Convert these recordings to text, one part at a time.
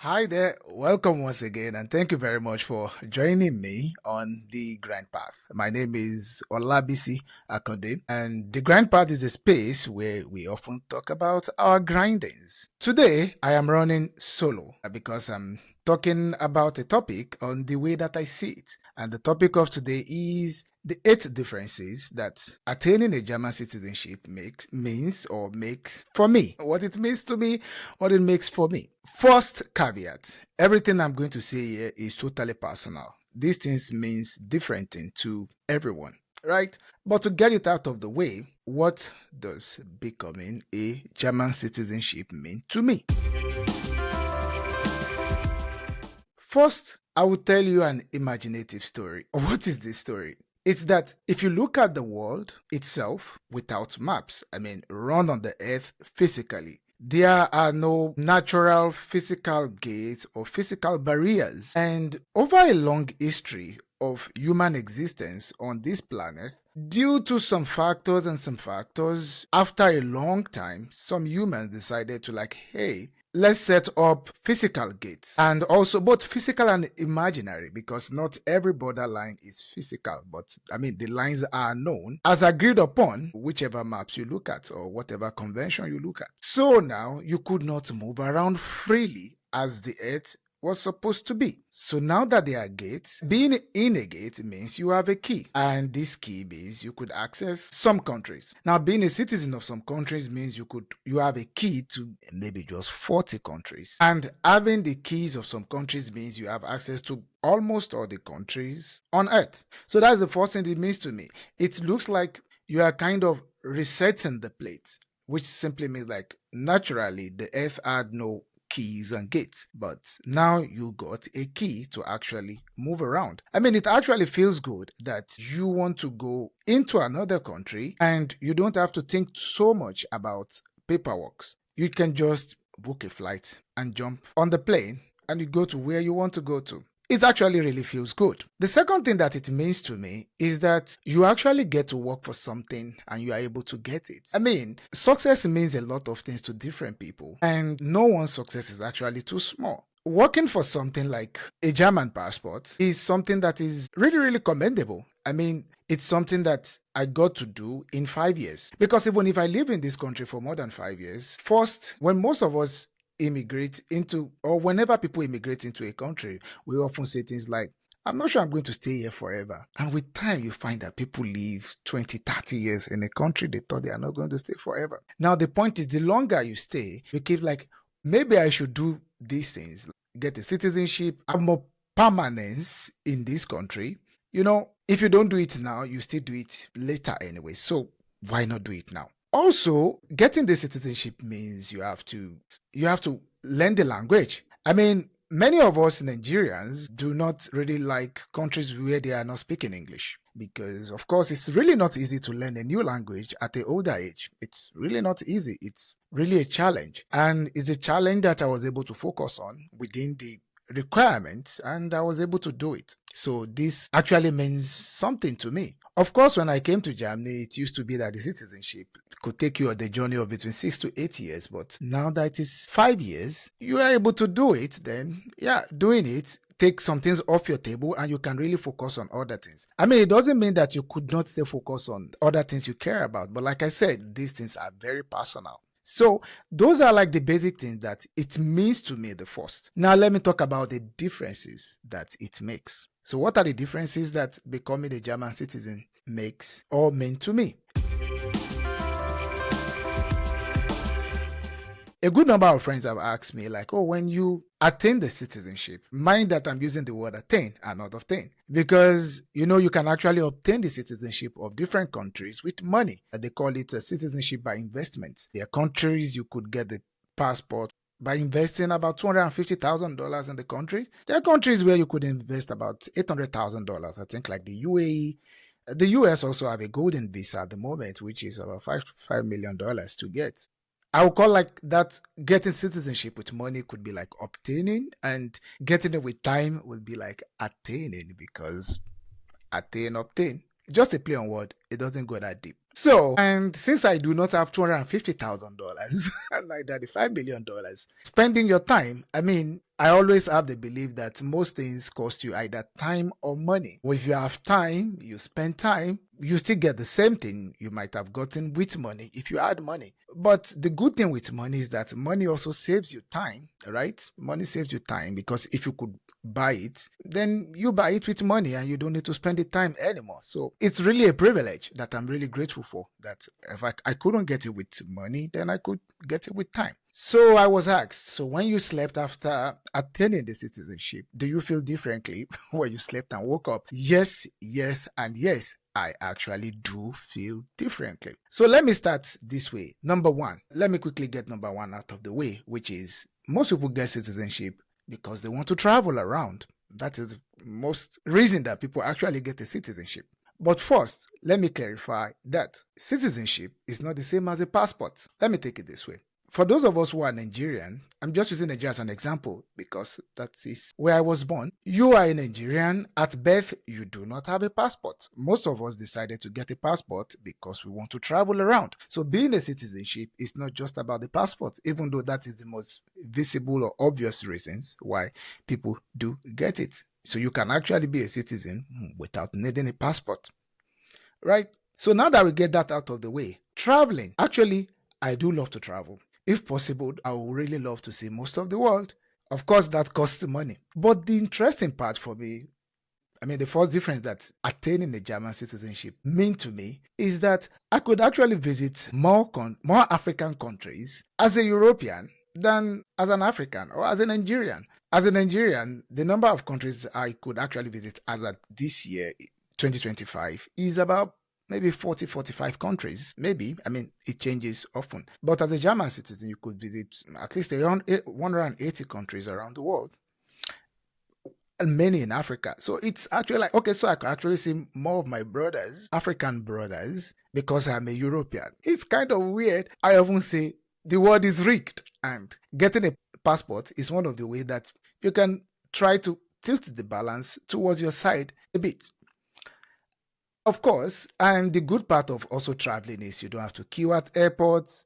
Hi there, welcome once again, and thank you very much for joining me on the Grind Path. My name is Olabisi Akonde, and the Grind Path is a space where we often talk about our grindings. Today, I am running solo because I'm talking about a topic on the way that I see it. And the topic of today is the 8 differences that attaining a German citizenship means for me. What it means to me, what it makes for me. First caveat, everything I'm going to say here is totally personal. These things means different things to everyone, right? But to get it out of the way, what does becoming a German citizenship mean to me? First, I will tell you an imaginative story. What is this story? It's that if you look at the world itself without maps, run on the earth physically, there are no natural physical gates or physical barriers. And over a long history of human existence on this planet, due to some factors, after a long time, some humans decided to hey, let's set up physical gates, and also both physical and imaginary, because not every borderline is physical, but the lines are known as agreed upon, whichever maps you look at or whatever convention you look at. So now you could not move around freely as the earth was supposed to be. So now that there are gates, being in a gate means you have a key, and this key means you could access some countries. Now, being a citizen of some countries means you have a key to maybe just 40 countries, and having the keys of some countries means you have access to almost all the countries on earth. So that's the first thing it means to me. It looks like you are kind of resetting the plate, which simply means naturally the earth had no keys and gates, but now you got a key to actually move around. It actually feels good that you want to go into another country and you don't have to think so much about paperwork. You can just book a flight and jump on the plane and you go to where you want to go to. It actually really feels good. The second thing that it means to me is that you actually get to work for something and you are able to get it. Success means a lot of things to different people, and no one's success is actually too small. Working for something like a German passport is something that is really, really commendable. It's something that I got to do in 5 years. Because even if I live in this country for more than 5 years, first, when most of us immigrate into, or whenever people immigrate into a country, we often say things like, I'm not sure I'm going to stay here forever. And with time, you find that people live 20, 30 years in a country they thought they are not going to stay forever. Now, the point is, the longer you stay, you keep maybe I should do these things, get a citizenship, have more permanence in this country. If you don't do it now, you still do it later anyway. So why not do it now? Also, getting the citizenship means you have to learn the language. Many of us Nigerians do not really like countries where they are not speaking English, because of course it's really not easy to learn a new language at an older age. It's really not easy. It's really a challenge, and it's a challenge that I was able to focus on within the requirements, and I was able to do it. So this actually means something to me. Of course, when I came to Germany, it used to be that the citizenship could take you on the journey of between 6 to 8 years. But now that it is 5 years, you are able to do it. Then, doing it take some things off your table and you can really focus on other things. It doesn't mean that you could not stay focused on other things you care about. But like I said, these things are very personal. So those are the basic things that it means to me the first. Now let me talk about the differences that it makes. So what are the differences that becoming a German citizen makes or mean to me? A good number of friends have asked me when you attain the citizenship, mind that I'm using the word attain and not obtain, because you can actually obtain the citizenship of different countries with money. They call it a citizenship by investment. There are countries you could get the passport by investing about $250,000 in the country. There are countries where you could invest about $800,000, I think, like the UAE. The US also have a golden visa at the moment, which is about $5 million to get. I would call that getting citizenship with money could be obtaining, and getting it with time would be attaining, because attain, obtain. Just a play on word. It doesn't go that deep. So, and since I do not have $250,000 and like $35 million, spending your time, I mean, I always have the belief that most things cost you either time or money. Well, if you have time, you spend time, you still get the same thing you might have gotten with money if you had money. But the good thing with money is that money also saves you time, right? Money saves you time, because if you could buy it, then you buy it with money and you don't need to spend the time anymore. So it's really a privilege that I'm really grateful for, that if I couldn't get it with money, then I could get it with time. So I was asked, so when you slept after attaining the citizenship, do you feel differently when you slept and woke up? Yes, yes, and yes. I actually do feel differently. So let me start this way. Number one, let me quickly get number one out of the way, which is most people get citizenship because they want to travel around. That is the most reason that people actually get a citizenship. But first, let me clarify that citizenship is not the same as a passport. Let me take it this way. For those of us who are Nigerian, I'm just using Nigeria as an example because that is where I was born. You are a Nigerian. At birth, you do not have a passport. Most of us decided to get a passport because we want to travel around. So being a citizenship is not just about the passport, even though that is the most visible or obvious reasons why people do get it. So you can actually be a citizen without needing a passport, right? So now that we get that out of the way, traveling. Actually, I do love to travel. If possible, I would really love to see most of the world. Of course, that costs money. But the interesting part for me, the first difference that attaining a German citizenship meant to me is that I could actually visit more African countries as a European than as an African or as a Nigerian. As a Nigerian, the number of countries I could actually visit as at this year, 2025, is about maybe 40, 45 countries. Maybe. It changes often. But as a German citizen, you could visit at least around 180 countries around the world. And many in Africa. So it's actually like, okay, so I could actually see more of my brothers, African brothers, because I'm a European. It's kind of weird. I often say the world is rigged, and getting a passport is one of the ways that you can try to tilt the balance towards your side a bit. Of course, and the good part of also traveling is you don't have to queue at airports.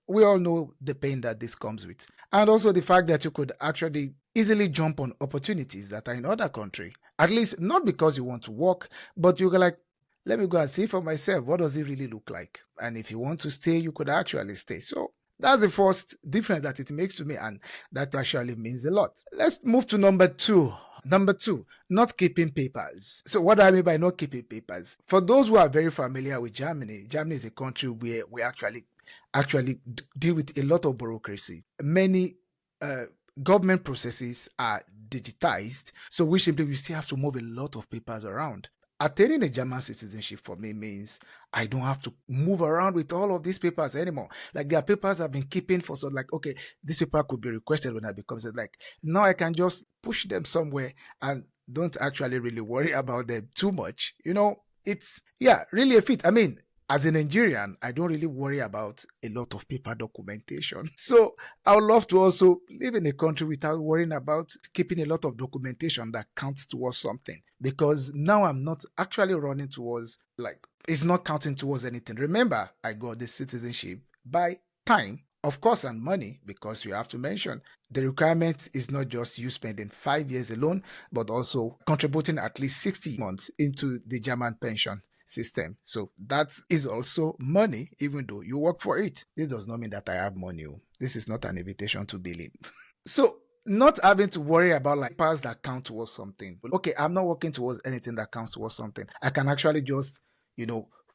We all know the pain that this comes with. And also the fact that you could actually easily jump on opportunities that are in other country. At least not because you want to work, but you go like, let me go and see for myself. What does it really look like? And if you want to stay, you could actually stay. So that's the first difference that it makes to me, and that actually means a lot. Let's move to number two. Number two, not keeping papers. So what do I mean by not keeping papers? For those who are very familiar with Germany, Germany is a country where we actually deal with a lot of bureaucracy. Many government processes are digitized, so we still have to move a lot of papers around. Attaining a German citizenship for me means I don't have to move around with all of these papers anymore. Like, there are papers I've been keeping for, so like, okay, this paper could be requested when I become it. Like, now I can just push them somewhere and don't actually really worry about them too much. It's, really a fit. As a Nigerian, I don't really worry about a lot of paper documentation. So I would love to also live in a country without worrying about keeping a lot of documentation that counts towards something. Because now I'm not actually running towards, it's not counting towards anything. Remember, I got the citizenship by time, of course, and money, because you have to mention the requirement is not just you spending 5 years alone, but also contributing at least 60 months into the German pension system. So that is also money, even though you work for it. This does not mean that I have money. This is not an invitation to billing. So not having to worry about papers that count towards something. Okay, I'm not working towards anything that counts towards something. I can actually just,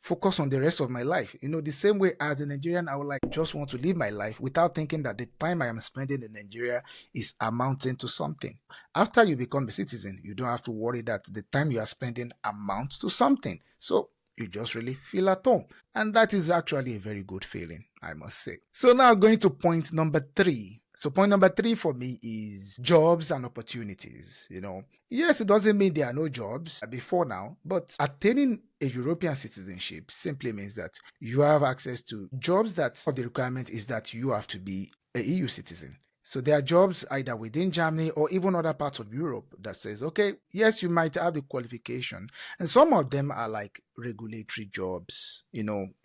focus on the rest of my life. The same way as a Nigerian, I would just want to live my life without thinking that the time I am spending in Nigeria is amounting to something. After you become a citizen, you don't have to worry that the time you are spending amounts to something. So you just really feel at home. And that is actually a very good feeling, I must say. So now going to point number three. So point number three for me is jobs and opportunities. Yes, it doesn't mean there are no jobs before now, but attaining a European citizenship simply means that you have access to jobs that the requirement is that you have to be a EU citizen. So there are jobs either within Germany or even other parts of Europe that says, okay, yes, you might have the qualification. And some of them are like regulatory jobs.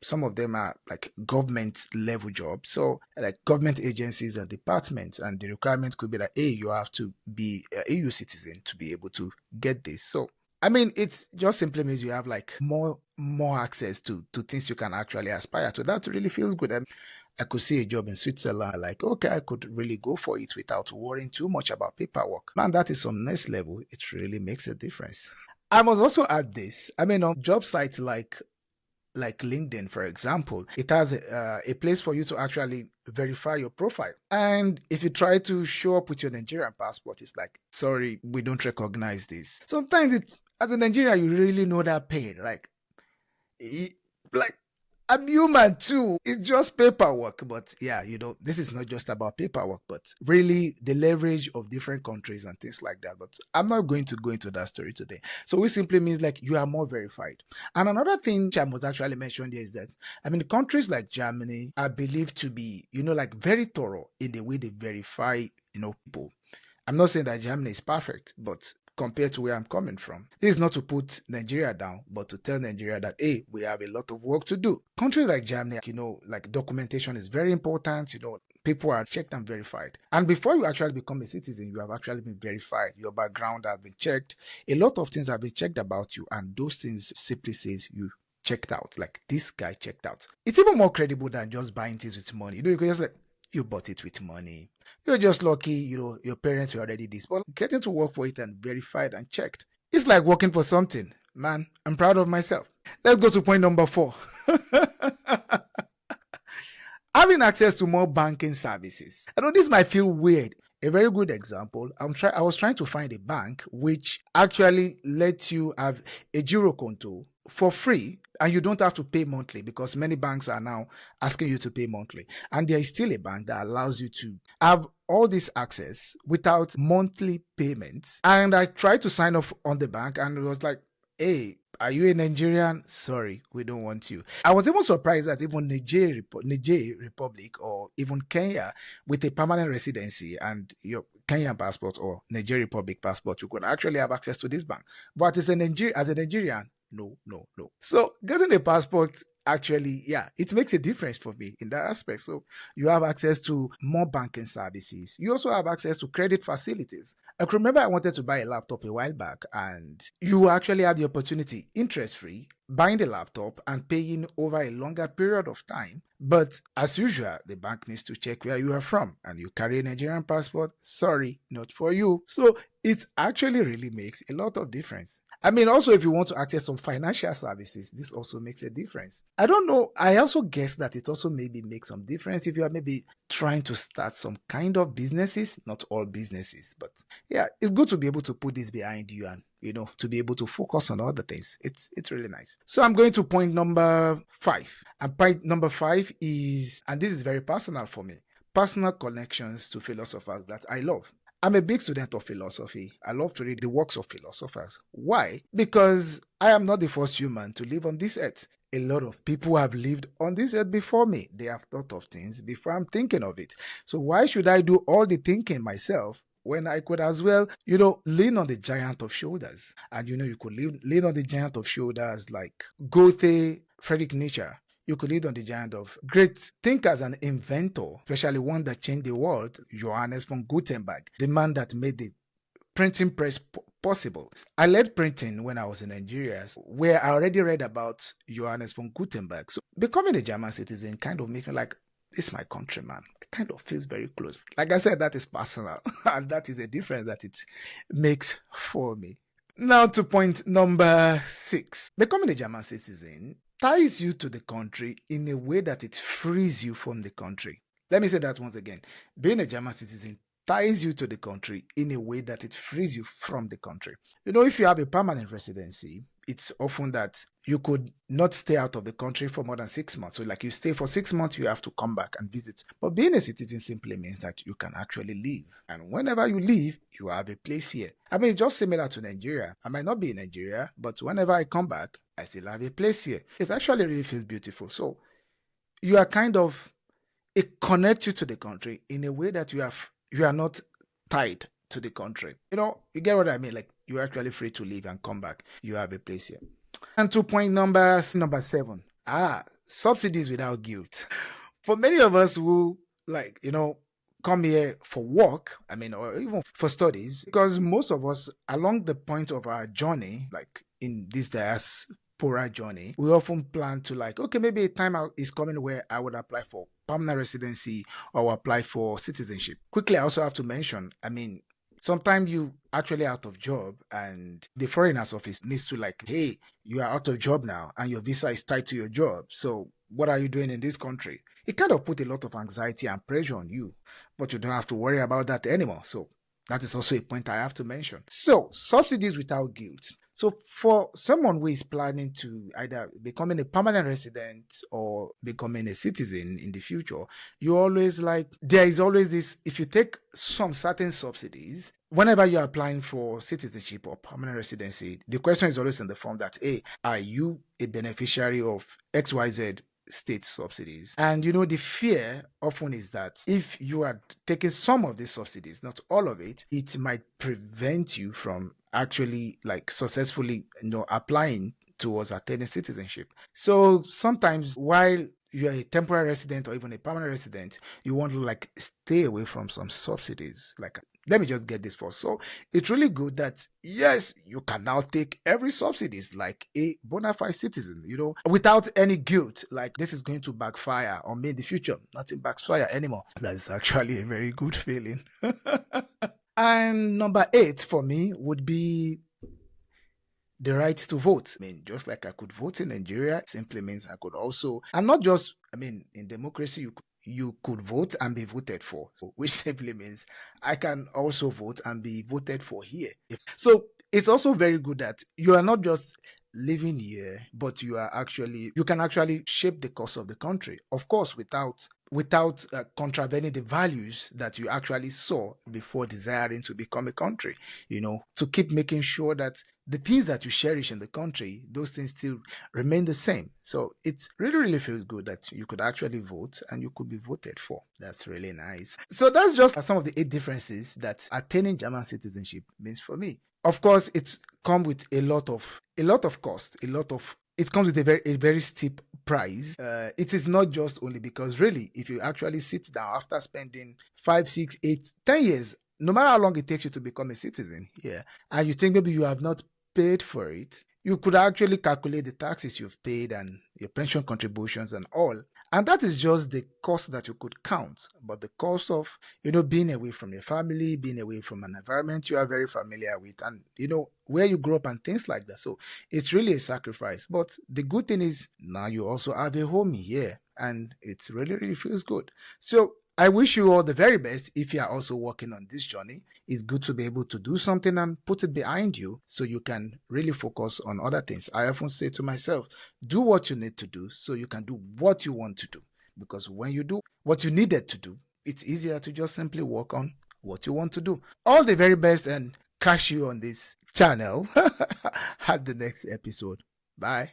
Some of them are like government level jobs. So like government agencies and departments. And the requirement could be that, hey, you have to be an EU citizen to be able to get this. So it just simply means you have like more access to things you can actually aspire to. That really feels good. And I could see a job in Switzerland, like, okay, I could really go for it without worrying too much about paperwork. Man, that is on next level. It really makes a difference. I must also add this. On job sites like LinkedIn, for example, it has a place for you to actually verify your profile. And if you try to show up with your Nigerian passport, it's like, sorry, we don't recognize this. Sometimes as a Nigerian, you really know that pain. Like, I'm human too. It's just paperwork. But yeah, this is not just about paperwork, but really the leverage of different countries and things like that. But I'm not going to go into that story today. So it simply means like you are more verified. And another thing I must actually mention here is that, countries like Germany are believed to be, like very thorough in the way they verify, people. I'm not saying that Germany is perfect, but compared to where I'm coming from. This is not to put Nigeria down, but to tell Nigeria that, hey, we have a lot of work to do. Countries like Germany, like documentation is very important, people are checked and verified. And before you actually become a citizen, you have actually been verified. Your background has been checked. A lot of things have been checked about you, and those things simply says you checked out. Like, this guy checked out. It's even more credible than just buying things with money. You can just like, you bought it with money. You're just lucky, your parents were already this. But getting to work for it and verified and checked, it's like working for something. Man, I'm proud of myself. Let's go to point number 4. Having access to more banking services. I know this might feel weird. A very good example, I was trying to find a bank which actually lets you have a Girokonto for free, and you don't have to pay monthly, because many banks are now asking you to pay monthly. And there is still a bank that allows you to have all this access without monthly payments. And I tried to sign up on the bank, and it was like, hey, are you a Nigerian? Sorry, we don't want you. I was even surprised that even Niger Republic or even Kenya with a permanent residency and your Kenyan passport or Niger Republic passport, you could actually have access to this bank. But as a Nigerian, no. So getting a passport, actually, yeah, it makes a difference for me in that aspect. So you have access to more banking services. You also have access to credit facilities. I can remember I wanted to buy a laptop a while back, and you actually have the opportunity, interest-free, buying the laptop and paying over a longer period of time. But as usual, the bank needs to check where you are from, and you carry a Nigerian passport. Sorry, not for you. So it actually really makes a lot of difference. Also, if you want to access some financial services, this also makes a difference. I don't know. I also guess that it also maybe makes some difference if you are maybe trying to start some kind of businesses, not all businesses, but yeah, it's good to be able to put this behind you and, to be able to focus on other things. It's really nice. So I'm going to point number 5. And point number 5 is, and this is very personal for me, personal connections to philosophers that I love. I'm a big student of philosophy. I love to read the works of philosophers. Why? Because I am not the first human to live on this earth. A lot of people have lived on this earth before me. They have thought of things before I'm thinking of it. So why should I do all the thinking myself when I could as well, lean on the giant of shoulders? And you could lean on the giant of shoulders like Goethe, Friedrich Nietzsche. You could lead on the giant of great thinkers and inventor, especially one that changed the world, Johannes von Gutenberg, the man that made the printing press possible. I led printing when I was in Nigeria, where I already read about Johannes von Gutenberg. So becoming a German citizen kind of makes me like, this is my countryman. It kind of feels very close. Like I said, that is personal. And that is a difference that it makes for me. Now to point number 6. Becoming a German citizen ties you to the country in a way that it frees you from the country. Let me say that once again. Being a German citizen ties you to the country in a way that it frees you from the country. If you have a permanent residency, it's often that you could not stay out of the country for more than 6 months. So like you stay for 6 months, you have to come back and visit. But being a citizen simply means that you can actually leave. And whenever you leave, you have a place here. It's just similar to Nigeria. I might not be in Nigeria, but whenever I come back, I still have a place here. It actually really feels beautiful. So you are kind of, it connects you to the country in a way that you have you are not tied to the country. You get what I mean? Like you're actually free to leave and come back. You have a place here. And to point number 7. Subsidies without guilt. For many of us who like, come here for work, I mean, or even for studies, because most of us along the point of our journey, like in this diaspora journey, we often plan to like, okay, maybe a time is coming where I would apply for permanent residency or apply for citizenship. Quickly, I also have to mention, I mean, sometimes you actually out of job and the foreigners office needs to like, hey, you are out of job now and your visa is tied to your job. So what are you doing in this country? It kind of put a lot of anxiety and pressure on you, but you don't have to worry about that anymore. So that is also a point I have to mention. So subsidies without guilt. So for someone who is planning to either becoming a permanent resident or becoming a citizen in the future, you always like, there is always this, if you take some certain subsidies, whenever you're applying for citizenship or permanent residency, the question is always in the form that, hey, are you a beneficiary of XYZ state subsidies? And the fear often is that if you are taking some of these subsidies, not all of it, it might prevent you from actually like successfully applying towards attaining citizenship. So sometimes while you're a temporary resident or even a permanent resident, you want to like stay away from some subsidies. Like, let me just get this first. So it's really good that yes, you can now take every subsidies like a bona fide citizen, without any guilt. Like this is going to backfire or may in the future nothing backfire anymore. That is actually a very good feeling. And number 8 for me would be the right to vote. I mean, just like I could vote in Nigeria, simply means I could also, and not just, I mean, in democracy, you could vote and be voted for, so, which simply means I can also vote and be voted for here. So it's also very good that you are not just living here, but you can actually shape the course of the country. Of course, without contravening the values that you actually saw before desiring to become a country, to keep making sure that the things that you cherish in the country, those things still remain the same. So it really, really feels good that you could actually vote and you could be voted for. That's really nice. So that's just some of the 8 differences that attaining German citizenship means for me. Of course, it's come with a lot of cost, it comes with a very steep price. It is not just only because really, if you actually sit down after spending 5, 6, 8, 10 years, no matter how long it takes you to become a citizen here, and you think maybe you have not paid for it, you could actually calculate the taxes you've paid and your pension contributions and all. And that is just the cost that you could count. But the cost of, being away from your family, being away from an environment you are very familiar with, and, where you grew up and things like that. So it's really a sacrifice. But the good thing is now you also have a home here and it really, really feels good. So I wish you all the very best if you are also working on this journey. It's good to be able to do something and put it behind you so you can really focus on other things. I often say to myself, do what you need to do so you can do what you want to do. Because when you do what you needed to do, it's easier to just simply work on what you want to do. All the very best and catch you on this channel at the next episode. Bye.